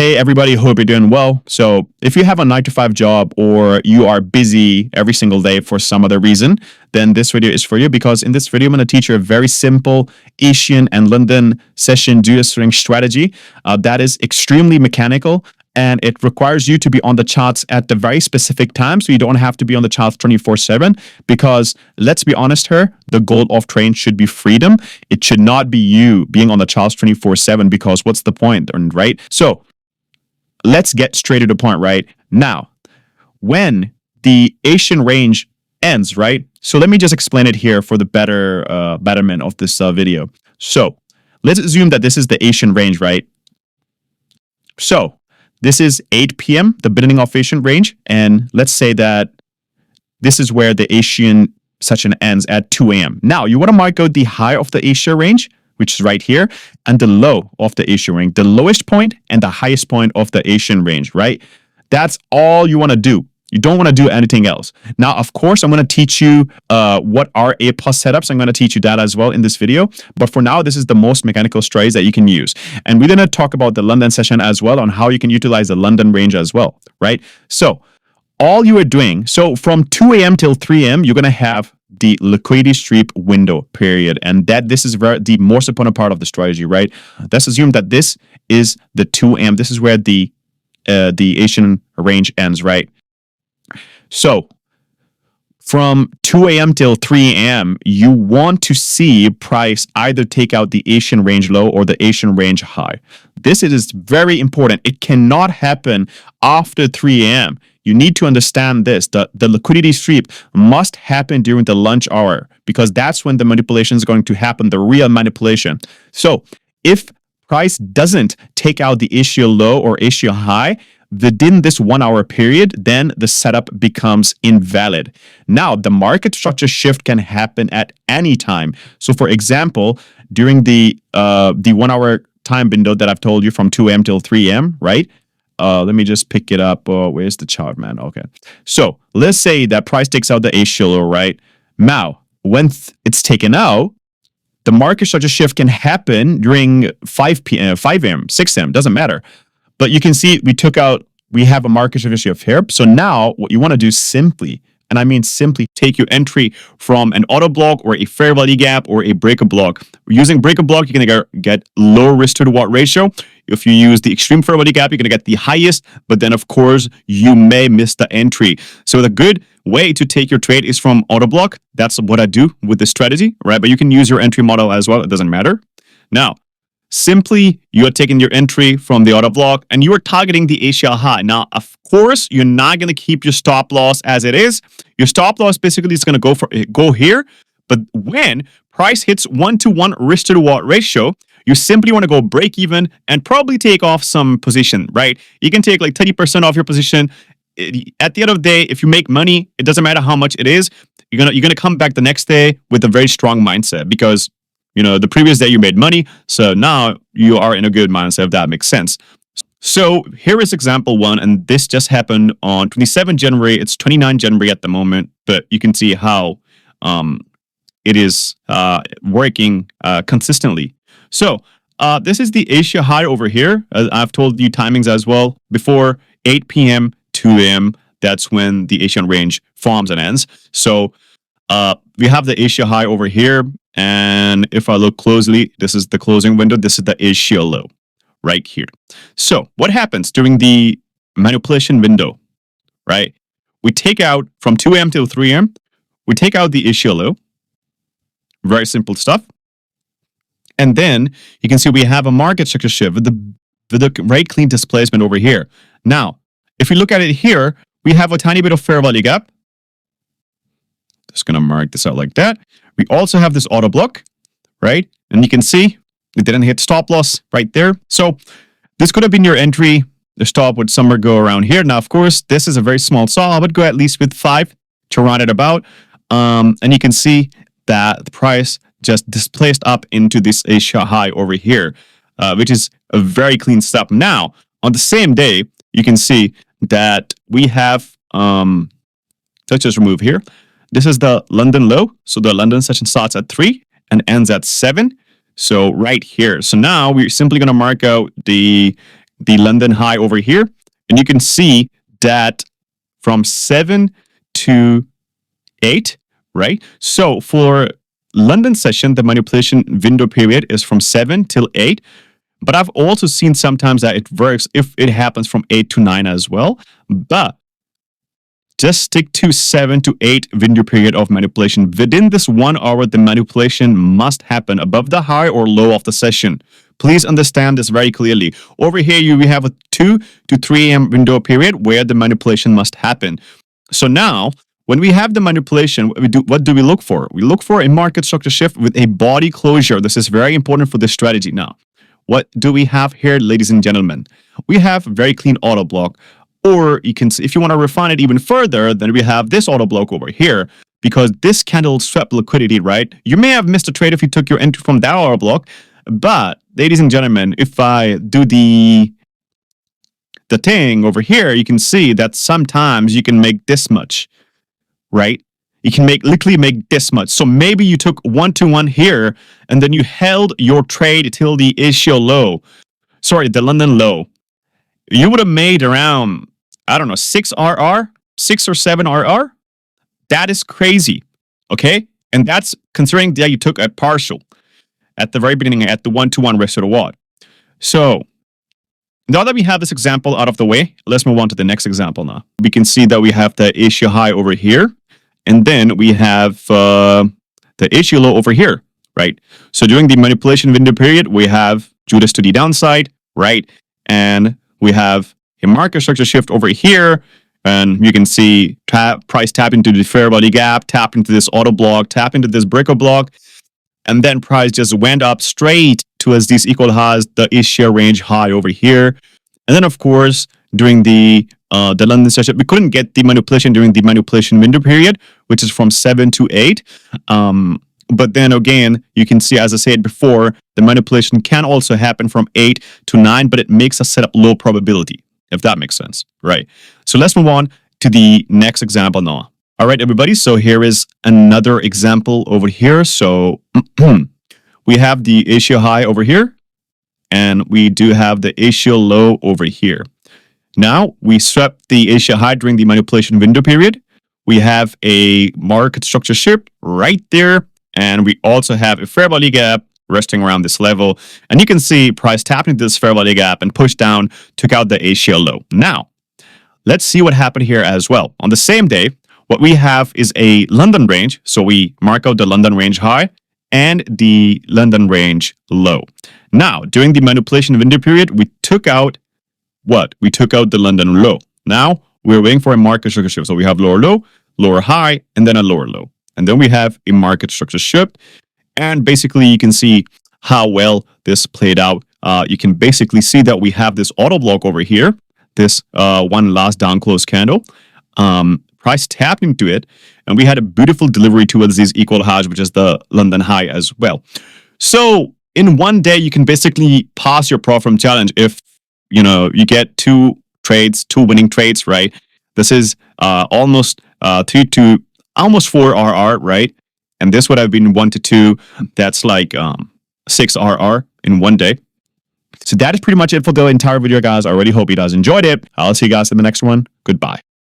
Hey everybody, hope you're doing well. So if you have a 9 to 5 job or you are busy every single day for some other reason, then this video is for you because in this video, I'm going to teach you a very simple Asian and London session dual string strategy that is extremely mechanical. And it requires you to be on the charts at the very specific time. So you don't have to be on the charts 24/7 because let's be honest here, the goal of trading should be freedom. It should not be you being on the charts 24/7 because what's the point, right? So let's get straight to the point right now. When the Asian range ends, right? So let me just explain it here for the betterment of this video. So let's assume that this is the Asian range, right? So this is 8 p.m., the beginning of Asian range. And let's say that this is where the Asian session ends at 2 a.m. Now, you want to mark out the high of the Asia range, which is right here, and the low of the Asian range, the lowest point and the highest point of the Asian range, right? That's all you want to do. You don't want to do anything else. Now, of course, I'm going to teach you what are A+ setups. I'm going to teach you that as well in this video. But for now, this is the most mechanical strategy that you can use. And we're going to talk about the London session as well on how you can utilize the London range as well, right? So all you are doing, so from 2 a.m. till 3 a.m., you're going to have the liquidity sweep window period. And this is the most important part of the strategy, right? Let's assume that this is the 2 a.m. This is where the Asian range ends, right? So from 2 a.m. till 3 a.m., you want to see price either take out the Asian range low or the Asian range high. This is very important. It cannot happen after 3 a.m. You need to understand this. The liquidity sweep must happen during the lunch hour because that's when the manipulation is going to happen, the real manipulation. So if price doesn't take out the Asia low or Asia high within this 1 hour period, then the setup becomes invalid. Now, the market structure shift can happen at any time. So for example, during the 1 hour time window that I've told you from 2 a.m. till 3 a.m., right? Let me just pick it up. Where's the chart, man? Okay. So let's say that price takes out the Asia low, right? Now, when it's taken out, the market structure shift can happen during 5 p.m., 5 a.m., 6 a.m., doesn't matter. But you can see we have a market structure shift here. So now what you want to do simply, and I mean simply, take your entry from an auto block or a fair value gap or a breaker block. Using breaker block, you're going to get low risk to reward ratio. If you use the extreme fair value gap, you're going to get the highest, but then of course you may miss the entry. So the good way to take your trade is from auto block. That's what I do with this strategy, right? But you can use your entry model as well. It doesn't matter. Now, simply, you're taking your entry from the auto block and you are targeting the Asia high. Now, of course, you're not going to keep your stop loss as it is. Your stop loss basically is going to go here. But when price hits 1-to-1 risk to reward ratio, you simply want to go break even and probably take off some position, right? You can take like 30% off your position. At the end of the day, if you make money, it doesn't matter how much it is. You're gonna come back the next day with a very strong mindset because the previous day you made money, so now you are in a good mindset, if that makes sense. So here is example one, and this just happened on 27 January. It's 29 January at the moment, but you can see how it is working consistently. So this is the Asia high over here. I've told you timings as well. Before 8 p.m., 2 a.m., that's when the Asian range forms and ends. So we have the Asia high over here. And if I look closely, this is the closing window. This is the Asia low right here. So what happens during the manipulation window, right? We take out from 2 a.m. till 3 a.m. We take out the Asia low. Very simple stuff. And then you can see we have a market structure shift with the very clean displacement over here. Now, if you look at it here, we have a tiny bit of fair value gap. Just going to mark this out like that. We also have this auto block, right? And you can see it didn't hit stop loss right there. So this could have been your entry. The stop would somewhere go around here. Now, of course, this is a very small stop. I would go at least with 5 to round it about. And you can see that the price just displaced up into this Asia high over here, which is a very clean stop. Now, on the same day, you can see that we have, let's just remove here. This is the London low. So the London session starts at 3 and ends at 7. So right here. So now we're simply going to mark out the the London high over here, and you can see that from 7 to 8, right? So for London session, the manipulation window period is from 7 till 8. But I've also seen sometimes that it works if it happens from 8 to 9 as well. But just stick to 7 to 8 window period of manipulation. Within this 1 hour, the manipulation must happen above the high or low of the session. Please understand this very clearly. Over here, we have a 2 to 3 a.m. window period where the manipulation must happen. So now, when we have the manipulation, what do we look for? We look for a market structure shift with a body closure. This is very important for this strategy now. What do we have here, ladies and gentlemen? We have very clean auto block. Or you can, if you want to refine it even further, then we have this auto block over here, because this candle swept liquidity, right? You may have missed a trade if you took your entry from that auto block. But ladies and gentlemen, if I do the thing over here, you can see that sometimes you can make this much, right? You can literally make this much. So maybe you took 1-to-1 here, and then you held your trade till the issue low. Sorry, the London low. You would have made around, I don't know, 6 RR, 6 or 7 RR. That is crazy, okay? And that's considering that you took a partial at the very beginning at the 1-to-1 risk to the watt. So now that we have this example out of the way, let's move on to the next example now. We can see that we have the issue high over here, and then we have the issue low over here, right? So during the manipulation window period, we have Judas to the downside, right? And we have a market structure shift over here, and you can see price tap into the fair value gap, tap into this auto block, tap into this breaker block, and then price just went up straight towards these equal highs, the issue range high over here. And then, of course, during the London session, we couldn't get the manipulation during the manipulation window period, which is from 7 to 8. But then again, you can see, as I said before, the manipulation can also happen from 8 to 9, but it makes a setup low probability, if that makes sense, right? So let's move on to the next example now. All right, everybody. So here is another example over here. So we have the issue high over here, and we do have the issue low over here. Now, we swept the issue high during the manipulation window period. We have a market structure shift right there, and we also have a fair value gap resting around this level. And you can see price tapped into this fair value gap and pushed down, took out the issue low. Now, let's see what happened here as well. On the same day, what we have is a London range. So we mark out the London range high and the London range low. Now, during the manipulation window period, we took out what? We took out the London low. Now, we're waiting for a market structure shift. So we have lower low, lower high, and then a lower low. And then we have a market structure shift. And basically, you can see how well this played out. You can basically see that we have this auto block over here, this one last down close candle. Price tapped into it, and we had a beautiful delivery towards these equal highs, which is the London high as well. So in one day, you can basically pass your pro-firm challenge if you get 2 trades, 2 winning trades, right? This is almost 3 to almost 4 RR, right? And this would have been 1 to 2. That's like 6 RR in one day. So that is pretty much it for the entire video, guys. I really hope you guys enjoyed it. I'll see you guys in the next one. Goodbye.